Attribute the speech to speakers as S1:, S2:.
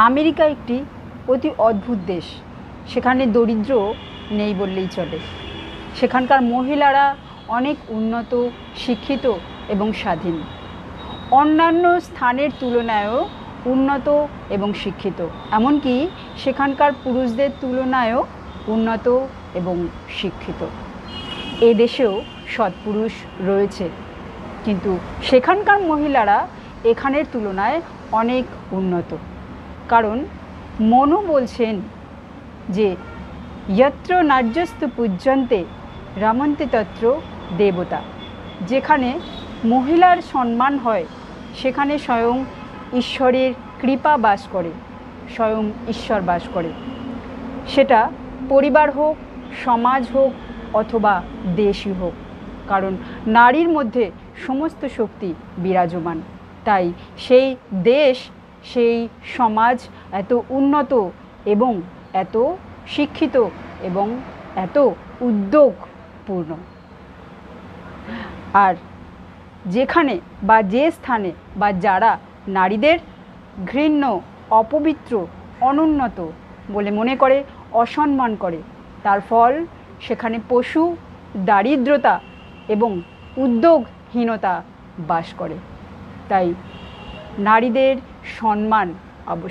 S1: America একটি অতি অদ্ভুত দেশ। সেখানে দরিদ্র নেই বললেই চলে। সেখানকার মহিলারা অনেক উন্নত, শিক্ষিত এবং স্বাধীন। অন্যান্য স্থানের তুলনায়ও উন্নত এবং শিক্ষিত, এমনকি সেখানকার পুরুষদের তুলনায়ও উন্নত এবং শিক্ষিত। এ দেশেও সৎপুরুষ রয়েছে, কিন্তু সেখানকার মহিলারা এখানের তুলনায় অনেক উন্নত। কারণ মনু বলছেন যে যত্র নার্যস্তু পূজ্যন্তে রমন্তে তত্র দেবতা। যেখানে মহিলার সম্মান হয় সেখানে স্বয়ং ঈশ্বরের কৃপা বাস করে, স্বয়ং ঈশ্বর বাস করে। সেটা পরিবার হোক, সমাজ হোক অথবা দেশই হোক, কারণ নারীর মধ্যে সমস্ত শক্তি বিরাজমান। তাই সেই দেশ, সেই সমাজ এত উন্নত এবং এত শিক্ষিত এবং এত উদ্যোগপূর্ণ। আর যেখানে বা যে স্থানে বা যারা নারীদের ঘৃণ্য, অপবিত্র, অনুন্নত বলে মনে করে, অসম্মান করে, তার ফল সেখানে পশু, দারিদ্রতা এবং উদ্যোগহীনতা বাস করে। তাই নারীদের সম্মান